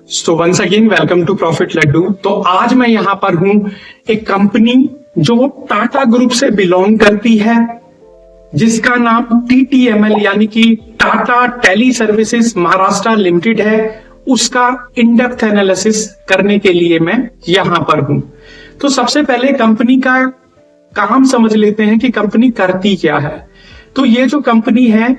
So once again welcome to profit Laddu. तो आज मैं यहां पर हूं एक कंपनी जो टाटा ग्रुप से बिलोंग करती है, जिसका नाम TTML यानी कि Tata tele services Maharashtra limited है। उसका इन डेप्थ एनालिसिस करने के लिए मैं यहां पर हूं। तो सबसे पहले कंपनी का काम समझ लेते हैं कि कंपनी करती क्या है। तो ये जो कंपनी है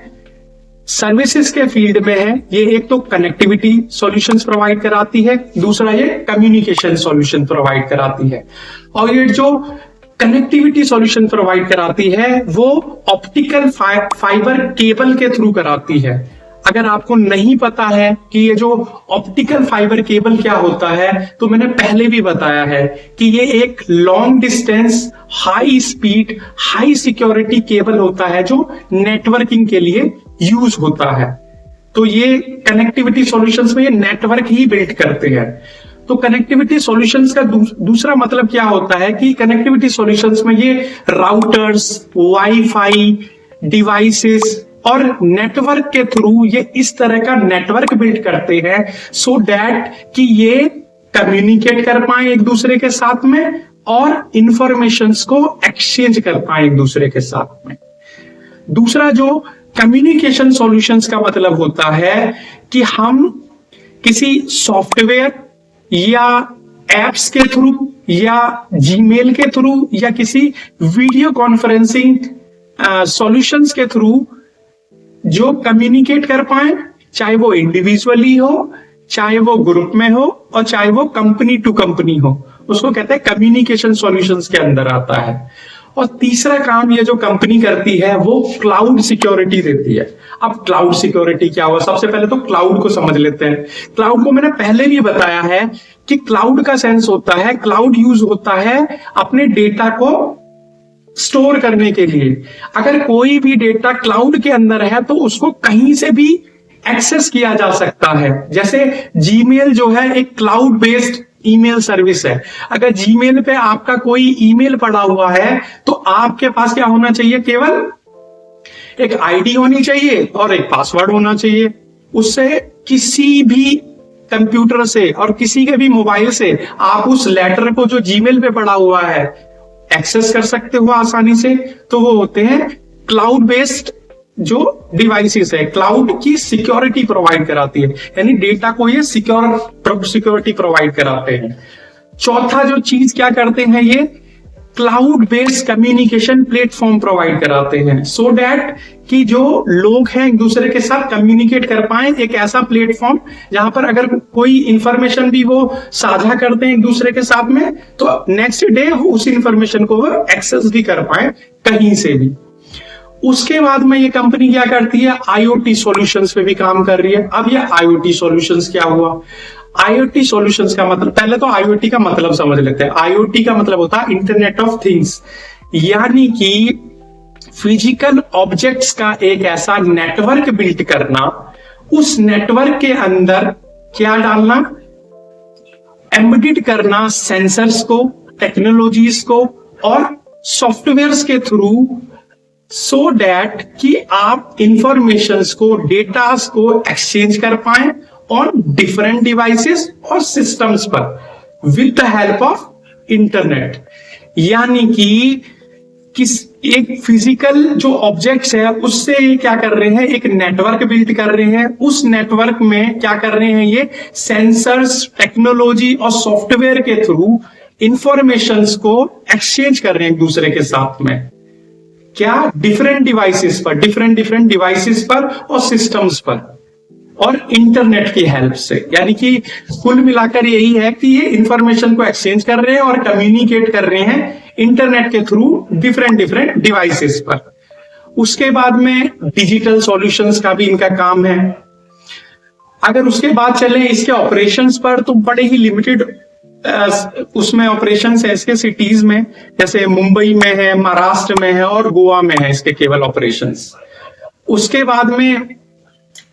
सर्विसेज के फील्ड में है। ये एक तो कनेक्टिविटी सॉल्यूशंस प्रोवाइड कराती है, दूसरा ये कम्युनिकेशन सॉल्यूशन प्रोवाइड कराती है। और ये जो कनेक्टिविटी सॉल्यूशन प्रोवाइड कराती है वो ऑप्टिकल फाइबर केबल के थ्रू कराती है। अगर आपको नहीं पता है कि ये जो ऑप्टिकल फाइबर केबल क्या होता है, तो मैंने पहले भी बताया है कि ये एक long distance high speed high security cable होता है जो नेटवर्किंग के लिए यूज होता है। तो ये कनेक्टिविटी सॉल्यूशंस में ये नेटवर्क ही बिल्ड करते हैं। तो कनेक्टिविटी सॉल्यूशंस का दूसरा मतलब क्या होता है कि कनेक्टिविटी सॉल्यूशंस में ये राउटर्स, वाईफाई डिवाइसेस और नेटवर्क के थ्रू ये इस तरह का नेटवर्क बिल्ड करते हैं सो दैट कि ये कम्युनिकेट कर पाए एक दूसरे के साथ में और इंफॉर्मेशंस को एक्सचेंज कर पाए एक दूसरे के साथ में। दूसरा जो कम्युनिकेशन सॉल्यूशंस का मतलब होता है कि हम किसी सॉफ्टवेयर या एप्स के थ्रू या जीमेल के थ्रू या किसी वीडियो कॉन्फ्रेंसिंग सॉल्यूशंस के थ्रू जो कम्युनिकेट कर पाए, चाहे वो इंडिविजुअली हो, चाहे वो ग्रुप में हो और चाहे वो कंपनी टू कंपनी हो, उसको कहते हैं कम्युनिकेशन सॉल्यूशंस के अंदर आता है। और तीसरा काम ये जो कंपनी करती है वो क्लाउड सिक्योरिटी देती है। अब क्लाउड सिक्योरिटी क्या हुआ, सबसे पहले तो क्लाउड को समझ लेते हैं। क्लाउड को मैंने पहले भी बताया है कि क्लाउड का सेंस होता है, क्लाउड यूज होता है अपने डेटा को स्टोर करने के लिए। अगर कोई भी डेटा क्लाउड के अंदर है तो उसको कहीं से भी एक्सेस किया जा सकता है। जैसे जीमेल जो है एक क्लाउड बेस्ड ईमेल सर्विस है। अगर जीमेल पे आपका कोई ईमेल पड़ा हुआ है तो आपके पास क्या होना चाहिए, केवल एक आईडी होनी चाहिए और एक पासवर्ड होना चाहिए। उससे किसी भी कंप्यूटर से और किसी के भी मोबाइल से आप उस लेटर को जो जीमेल पे पड़ा हुआ है एक्सेस कर सकते हो आसानी से। तो वो होते हैं क्लाउड बेस्ड जो डिवाइसेस है, क्लाउड की सिक्योरिटी प्रोवाइड कराती है, यानी डेटा को ये सिक्योरिटी प्रोवाइड कराते हैं। चौथा जो चीज क्या करते हैं, ये cloud based communication platform provide कराते हैं सो दैट कि जो लोग हैं एक दूसरे के साथ कम्युनिकेट कर पाए। एक ऐसा प्लेटफॉर्म जहां पर अगर कोई इंफॉर्मेशन भी वो साझा करते हैं एक दूसरे के साथ में तो नेक्स्ट डे उस इंफॉर्मेशन को वो एक्सेस भी कर पाए कहीं से भी। उसके बाद में ये कंपनी क्या करती है, IoT सॉल्यूशंस पे भी काम कर रही है। अब ये IoT सॉल्यूशंस क्या हुआ, IoT सॉल्यूशंस का मतलब, पहले तो IoT का मतलब समझ लेते हैं। IoT का मतलब होता है इंटरनेट ऑफ थिंग्स, यानी कि फिजिकल ऑब्जेक्ट्स का एक ऐसा नेटवर्क बिल्ड करना, उस नेटवर्क के अंदर क्या डालना, एम्बेडेड करना सेंसर्स को, टेक्नोलॉजीज को और सॉफ्टवेयर्स के थ्रू सो दैट कि आप इंफॉर्मेशंस को, डेटास को एक्सचेंज कर पाए ऑन डिफरेंट डिवाइसेस और सिस्टम्स पर with the help of internet. यानी कि एक फिजिकल जो ऑब्जेक्ट्स है उससे क्या कर रहे हैं, एक नेटवर्क बिल्ड कर रहे हैं। उस नेटवर्क में क्या कर रहे हैं, ये सेंसर्स, टेक्नोलॉजी और सॉफ्टवेयर के थ्रू इंफॉर्मेशंस को एक्सचेंज कर रहे हैं एक दूसरे के साथ में। क्या, डिफरेंट डिवाइसेस पर, डिफरेंट डिवाइसेस पर और सिस्टम्स पर और इंटरनेट की हेल्प से। यानी कि कुल मिलाकर यही है कि ये इंफॉर्मेशन को एक्सचेंज कर रहे हैं और कम्युनिकेट कर रहे हैं इंटरनेट के थ्रू डिफरेंट डिवाइसेस पर। उसके बाद में डिजिटल सॉल्यूशंस का भी इनका काम है। अगर उसके बाद चले इसके ऑपरेशंस पर तो बड़े ही लिमिटेड उसमें ऑपरेशंस है इसके सिटीज में, जैसे मुंबई में है, महाराष्ट्र में है और गोवा में है इसके केवल ऑपरेशंस। उसके बाद में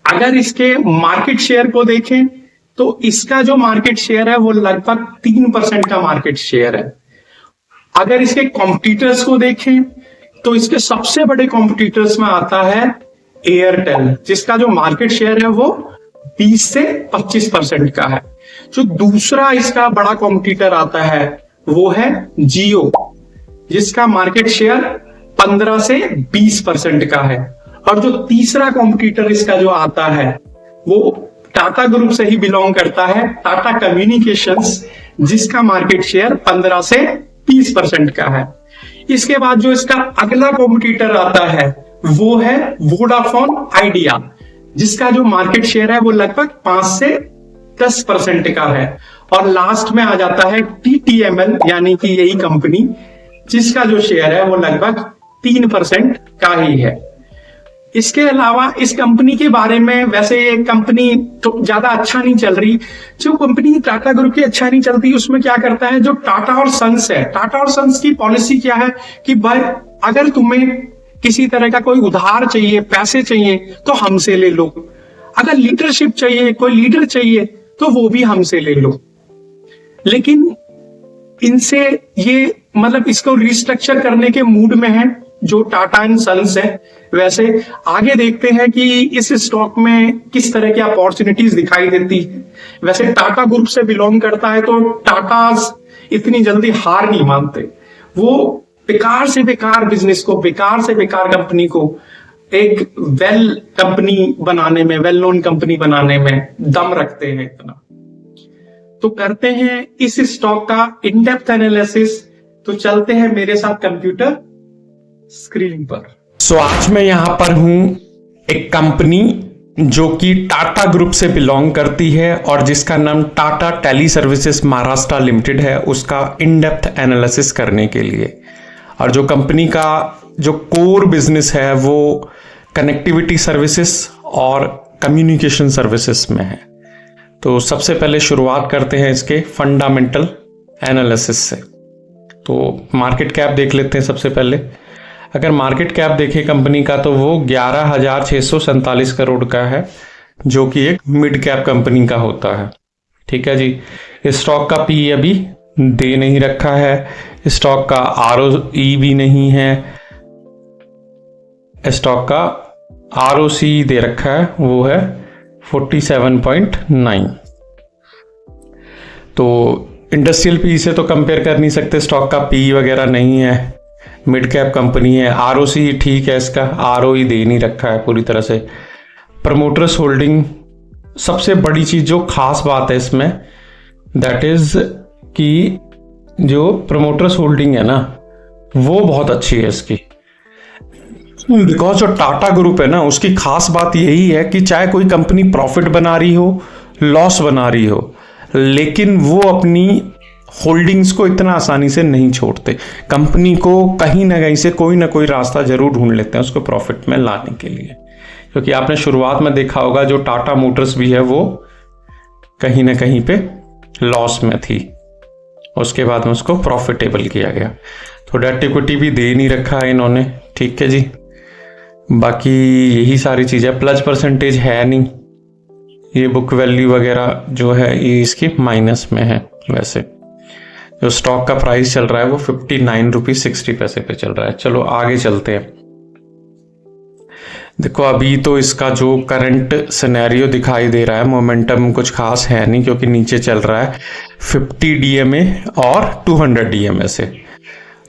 अगर इसके मार्केट शेयर को देखें तो इसका जो मार्केट शेयर है वो लगभग 3% का मार्केट शेयर है। अगर इसके कॉम्पिटिटर्स को देखें तो इसके सबसे बड़े कॉम्पिटिटर्स में आता है एयरटेल, जिसका जो मार्केट शेयर है वो 20 से 25% का है। जो दूसरा इसका बड़ा कॉम्पिटिटर आता है वो है जियो, जिसका मार्केट शेयर 15 से 20% का है। और जो तीसरा कॉम्पिटिटर इसका जो आता है वो टाटा ग्रुप से ही बिलोंग करता है, टाटा कम्युनिकेशंस, जिसका मार्केट शेयर 15 से 20% का है। इसके बाद जो इसका अगला कॉम्पिटिटर आता है वो है वोडाफोन आइडिया, जिसका जो मार्केट शेयर है वो लगभग 5 से 10% का है। और लास्ट में आ जाता है टीटीएमएल, यानी कि यही कंपनी, जिसका जो शेयर है वो लगभग 3% का ही है। इसके अलावा इस कंपनी के बारे में, वैसे ये कंपनी तो ज्यादा अच्छा नहीं चल रही। जो कंपनी टाटा ग्रुप की अच्छा नहीं चलती उसमें क्या करता है, जो टाटा और सन्स है, टाटा और सन्स की पॉलिसी क्या है कि भाई अगर तुम्हें किसी तरह का कोई उधार चाहिए, पैसे चाहिए तो हमसे ले लो, अगर लीडरशिप चाहिए, कोई लीडर चाहिए तो वो भी हमसे ले लो। लेकिन इनसे ये मतलब इसको रिस्ट्रक्चर करने के मूड में है जो टाटा एंड सन्स है। वैसे आगे देखते हैं कि इस स्टॉक में किस तरह की अपॉर्चुनिटीज दिखाई देती है। वैसे टाटा ग्रुप से बिलोंग करता है तो टाटास इतनी जल्दी हार नहीं मानते, वो बेकार से बेकार बिजनेस को, बेकार से बेकार कंपनी को एक वेल कंपनी बनाने में, वेल नोन कंपनी बनाने में दम रखते हैं इतना। तो करते हैं इस स्टॉक का इन डेप्थ एनालिसिस। तो चलते हैं मेरे साथ कंप्यूटर स्क्रीन पर। आज मैं यहां पर हूं एक कंपनी जो कि टाटा ग्रुप से बिलोंग करती है और जिसका नाम Tata tele services Maharashtra limited है, उसका इन डेप्थ एनालिसिस करने के लिए। और जो कंपनी का जो कोर बिजनेस है वो कनेक्टिविटी सर्विसेज और कम्युनिकेशन सर्विसेज में है। तो सबसे पहले शुरुआत करते हैं इसके फंडामेंटल एनालिसिस से। तो मार्केट कैप देख लेते हैं सबसे पहले। अगर मार्केट कैप देखें कंपनी का तो वो 11,647 करोड़ का है, जो कि एक मिड कैप कंपनी का होता है। ठीक है जी। स्टॉक का पी अभी दे नहीं रखा है, स्टॉक का आरओई भी नहीं है, स्टॉक का आरओसी दे रखा है, वो है 47.9। तो इंडस्ट्रियल पी से तो कंपेयर कर नहीं सकते, स्टॉक का पी वगैरह नहीं है, मिड कैप कंपनी है। आरओसी ठीक है, इसका आरओई दे नहीं रखा है पूरी तरह से। प्रमोटर्स होल्डिंग, सबसे बड़ी चीज जो खास बात है इसमें दैट इज कि जो प्रमोटर्स होल्डिंग है ना वो बहुत अच्छी है इसकी। बिकॉज जो टाटा ग्रुप है ना उसकी खास बात यही है कि चाहे कोई कंपनी प्रॉफिट बना रही हो, लॉस बना रही हो, लेकिन वो अपनी होल्डिंग्स को इतना आसानी से नहीं छोड़ते। कंपनी को कहीं ना कहीं से कोई ना कोई रास्ता जरूर ढूंढ लेते हैं उसको प्रॉफिट में लाने के लिए। क्योंकि आपने शुरुआत में देखा होगा जो टाटा मोटर्स भी है वो कहीं ना कहीं पे लॉस में थी, उसके बाद में उसको प्रॉफिटेबल किया गया। तो डेट इक्विटी भी दे नहीं रखा है इन्होंने। ठीक है जी। बाकी यही सारी चीज़ें, प्लस परसेंटेज है नहीं, ये बुक वैल्यू वगैरह जो है ये इसकी माइनस में है। वैसे जो स्टॉक का प्राइस चल रहा है वो 59.60 पे चल रहा है। चलो आगे चलते हैं। देखो अभी तो इसका जो करंट सिनेरियो दिखाई दे रहा है, मोमेंटम कुछ खास है नहीं, क्योंकि नीचे चल रहा है 50 DMA और 200 DMA से।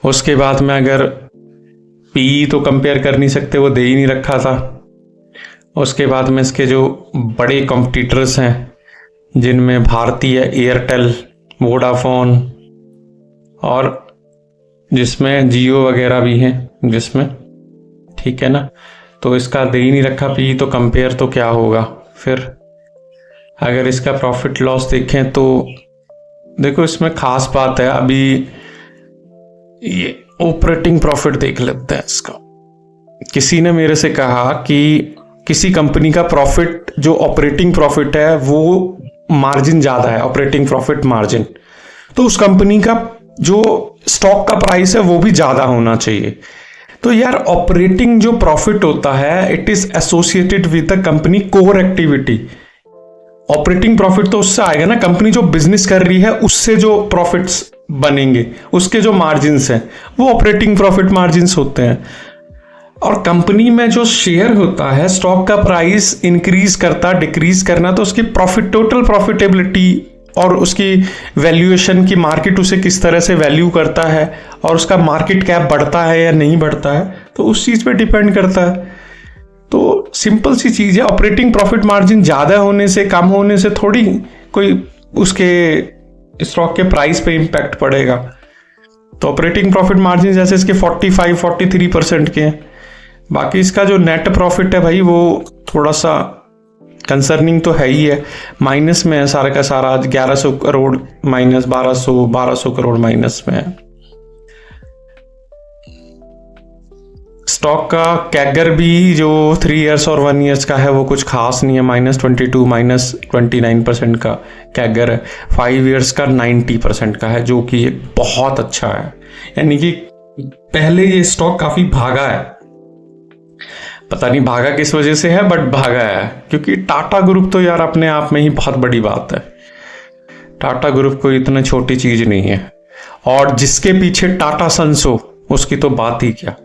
उसके बाद में अगर पी तो कंपेयर कर नहीं सकते, वो दे ही नहीं रखा था। उसके बाद में इसके जो बड़े कॉम्पिटिटर्स हैं जिनमें भारतीय एयरटेल, वोडाफोन और जिसमें जियो वगैरह भी हैं जिसमें, ठीक है ना, तो इसका दे ही नहीं रखा पी, तो कंपेयर तो क्या होगा फिर। अगर इसका प्रॉफिट लॉस देखें तो देखो इसमें खास बात है, अभी ये ऑपरेटिंग प्रॉफिट देख लेते हैं इसका। किसी ने मेरे से कहा कि किसी कंपनी का प्रॉफिट जो ऑपरेटिंग प्रॉफिट है वो मार्जिन ज्यादा है, ऑपरेटिंग प्रॉफिट मार्जिन, तो उस कंपनी का जो स्टॉक का प्राइस है वो भी ज्यादा होना चाहिए। तो यार ऑपरेटिंग जो प्रॉफिट होता है it is associated with the company core activity. Operating profit तो उससे आएगा ना, कंपनी जो बिजनेस कर रही है उससे जो प्रॉफिट्स बनेंगे, उसके जो मार्जिन्स हैं वो ऑपरेटिंग प्रॉफिट मार्जिन्स होते हैं। और कंपनी में जो शेयर होता है, स्टॉक का प्राइस इंक्रीज करता डिक्रीज करना, तो उसकी प्रॉफिट, टोटल प्रॉफिटेबिलिटी और उसकी वैल्यूएशन की मार्केट उसे किस तरह से वैल्यू करता है और उसका मार्केट कैप बढ़ता है या नहीं बढ़ता है, तो उस चीज़ पे डिपेंड करता है। तो सिंपल सी चीज़ है, ऑपरेटिंग प्रॉफिट मार्जिन ज़्यादा होने से कम होने से थोड़ी कोई उसके स्टॉक के प्राइस पे इम्पैक्ट पड़ेगा। तो ऑपरेटिंग प्रॉफिट मार्जिन जैसे इसके 45-43% के हैं। बाकी इसका जो नेट प्रॉफिट है भाई वो थोड़ा सा कंसर्निंग तो है ही है, माइनस में है सारा का सारा, 1100 करोड़ माइनस, 1200 करोड़ माइनस में है। स्टॉक का कैगर भी जो 3 इयर्स और 1 ईयर्स का है वो कुछ खास नहीं है, -22 -29% का कैगर है। 5 इयर्स का 90% का है, जो कि बहुत अच्छा है। यानी कि पहले ये स्टॉक काफी भागा है, पता नहीं भागा किस वजह से है, बट भागा है क्योंकि टाटा ग्रुप तो यार अपने आप में ही बहुत बड़ी बात है। टाटा ग्रुप कोई इतना छोटी चीज नहीं है, और जिसके पीछे टाटा सन्स हो उसकी तो बात ही क्या।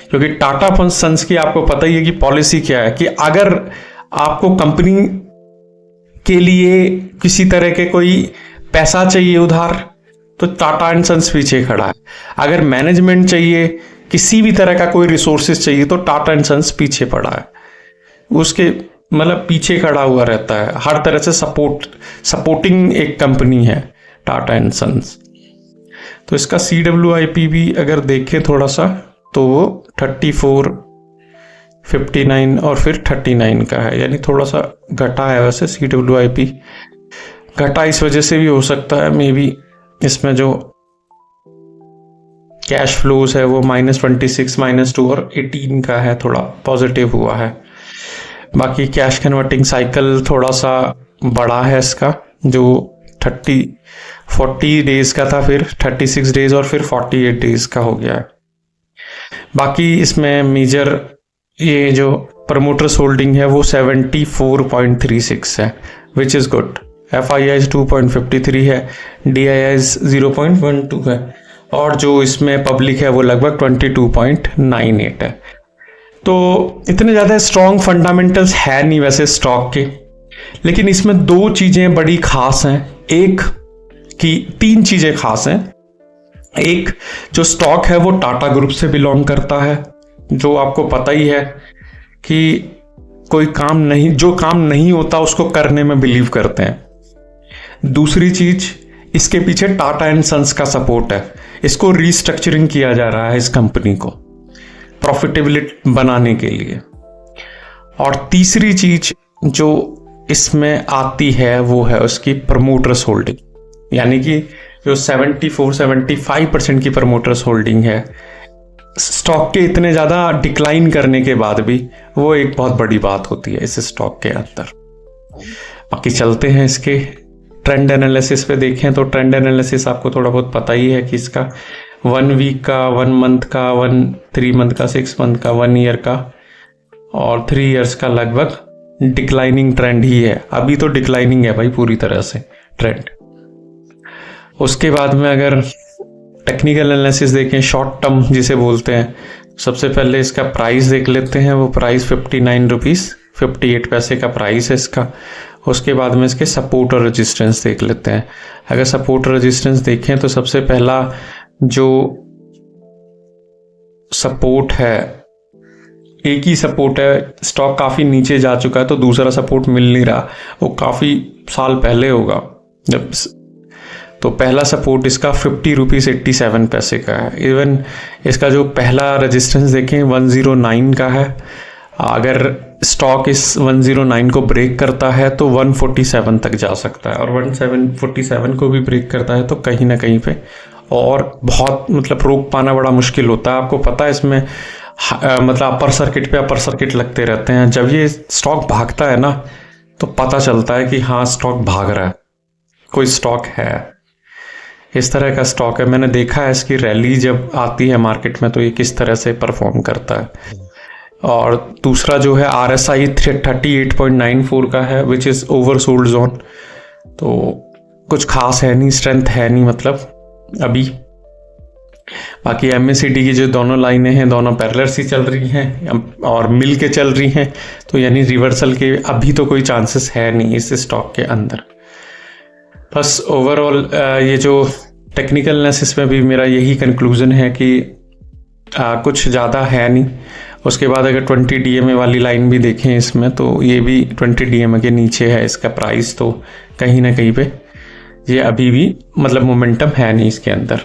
क्योंकि टाटा सन्स की आपको पता ही है कि पॉलिसी क्या है, कि अगर आपको कंपनी के लिए किसी तरह के कोई पैसा चाहिए उधार तो टाटा एंड सन्स पीछे खड़ा है, अगर मैनेजमेंट चाहिए, किसी भी तरह का कोई रिसोर्सेज चाहिए तो टाटा एंड सन्स पीछे पड़ा है, उसके मतलब पीछे खड़ा हुआ रहता है, हर तरह से सपोर्टिंग एक कंपनी है टाटा एंड सन्स। तो इसका CWIP भी अगर देखें थोड़ा सा तो वो 34, 59 और फिर 39 का है, यानी थोड़ा सा घटा है। वैसे CWIP घटा इस वजह से भी हो सकता है, मे बी इसमें जो कैश फ्लोज है वो -26, -2 और 18 का है, थोड़ा पॉजिटिव हुआ है। बाकी कैश कन्वर्टिंग साइकिल थोड़ा सा बड़ा है इसका, जो 40 डेज का था, फिर 36 डेज और फिर 48 डेज का हो गया है। बाकी इसमें मेजर ये जो प्रमोटर्स होल्डिंग है वो 74.36 है, विच इज़ गुड। FIIs 2.53 है, DIIs 0.12 है, और जो इसमें पब्लिक है वो लगभग 22.98 है। तो इतने ज़्यादा स्ट्रॉन्ग फंडामेंटल्स है नहीं वैसे स्टॉक के, लेकिन इसमें 2 चीज़ें बड़ी खास हैं। एक की 3 चीज़ें खास हैं। एक, जो स्टॉक है वो टाटा ग्रुप से बिलोंग करता है, जो आपको पता ही है कि जो काम नहीं होता उसको करने में बिलीव करते हैं। दूसरी चीज, इसके पीछे टाटा एंड सन्स का सपोर्ट है, इसको रीस्ट्रक्चरिंग किया जा रहा है इस कंपनी को प्रॉफिटेबिलिटी बनाने के लिए। और तीसरी चीज जो इसमें आती है वो है उसकी प्रमोटर्स होल्डिंग, यानी कि जो 74-75% की प्रमोटर्स होल्डिंग है स्टॉक के इतने ज़्यादा डिक्लाइन करने के बाद भी, वो एक बहुत बड़ी बात होती है इस स्टॉक के अंदर। बाकी चलते हैं इसके ट्रेंड एनालिसिस पे देखें तो ट्रेंड एनालिसिस आपको थोड़ा बहुत पता ही है कि इसका 1 वीक का, 1 मंथ का, 3 मंथ का, 6 मंथ का, 1 ईयर का और 3 इयर्स का लगभग डिक्लाइनिंग ट्रेंड ही है। अभी तो डिक्लाइनिंग है भाई पूरी तरह से ट्रेंड। उसके बाद में अगर टेक्निकल एनालिसिस देखें, शॉर्ट टर्म जिसे बोलते हैं, सबसे पहले इसका प्राइस देख लेते हैं। वो प्राइस 59 रुपीज़ 58 पैसे का प्राइस है इसका। उसके बाद में इसके सपोर्ट और रेजिस्टेंस देख लेते हैं। अगर सपोर्ट और रेजिस्टेंस देखें तो सबसे पहला जो सपोर्ट है, एक ही सपोर्ट है, स्टॉक काफ़ी नीचे जा चुका है तो दूसरा सपोर्ट मिल नहीं रहा, वो काफ़ी साल पहले होगा जब। तो पहला सपोर्ट इसका 50 रुपीज़ 87 पैसे का है। इवन इसका जो पहला रेजिस्टेंस देखें 109 का है। अगर स्टॉक इस 109 को ब्रेक करता है तो 147 तक जा सकता है, और 147 को भी ब्रेक करता है तो कहीं ना कहीं पे और बहुत मतलब रोक पाना बड़ा मुश्किल होता है। आपको पता है इसमें मतलब अपर सर्किट पे अपर सर्किट लगते रहते हैं। जब ये स्टॉक भागता है ना तो पता चलता है कि हाँ स्टॉक भाग रहा है, कोई स्टॉक है। इस तरह का स्टॉक है। मैंने देखा है इसकी रैली जब आती है मार्केट में तो ये किस तरह से परफॉर्म करता है। और दूसरा जो है RSI 38.94 का है, विच इज़ ओवरसोल्ड जोन। तो कुछ खास है नहीं, स्ट्रेंथ है नहीं मतलब अभी। बाकी MACD की जो दोनों लाइनें हैं दोनों पैरेलल सी चल रही हैं और मिल के चल रही हैं, तो यानी रिवर्सल के अभी तो कोई चांसेस है नहीं इस स्टॉक के अंदर। बस ओवरऑल ये जो टेक्निकल एनालिसिस में भी मेरा यही कंक्लूजन है कि कुछ ज़्यादा है नहीं। उसके बाद अगर 20 DMA वाली लाइन भी देखें इसमें, तो ये भी 20 DMA के नीचे है इसका प्राइस, तो कहीं ना कहीं पे ये अभी भी मतलब मोमेंटम है नहीं इसके अंदर।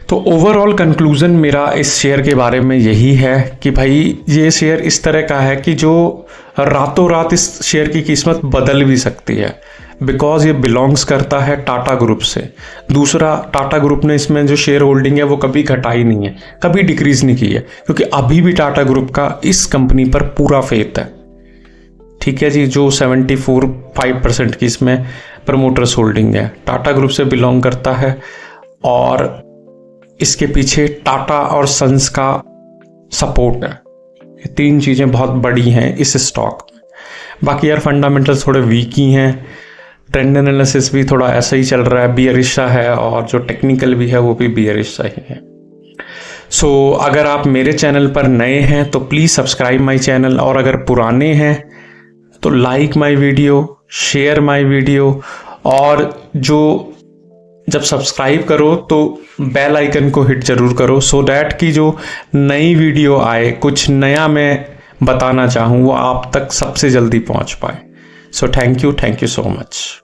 तो ओवरऑल कंक्लूजन मेरा इस शेयर के बारे में यही है कि भाई ये शेयर इस तरह का है कि जो रातों रात इस शेयर की कीमत बदल भी सकती है, बिकॉज ये बिलोंग्स करता है टाटा ग्रुप से। दूसरा, टाटा ग्रुप ने इसमें जो शेयर होल्डिंग है वो कभी घटाई नहीं है, कभी डिक्रीज नहीं की है, क्योंकि अभी भी टाटा ग्रुप का इस कंपनी पर पूरा फेथ है। ठीक है जी, जो 74.5% की इसमें प्रमोटर्स होल्डिंग है, टाटा ग्रुप से बिलोंग करता है, और इसके पीछे टाटा और सन्स का सपोर्ट है। ये तीन चीज़ें बहुत बड़ी हैं इस स्टॉक में। बाकी यार फंडामेंटल्स थोड़े वीक ही हैं, ट्रेंड एनालिसिस भी थोड़ा ऐसा ही चल रहा है, बियरिश सा है, और जो टेक्निकल भी है वो भी बियरिश सा ही है। सो अगर आप मेरे चैनल पर नए हैं तो प्लीज़ सब्सक्राइब माय चैनल, और अगर पुराने हैं तो like my video, share my video, और जो जब सब्सक्राइब करो तो बेल आइकन को हिट जरूर करो, सो दैट कि जो नई वीडियो आए, कुछ नया मैं बताना चाहूँ, वो आप तक सबसे जल्दी पहुँच पाए। So thank you so much.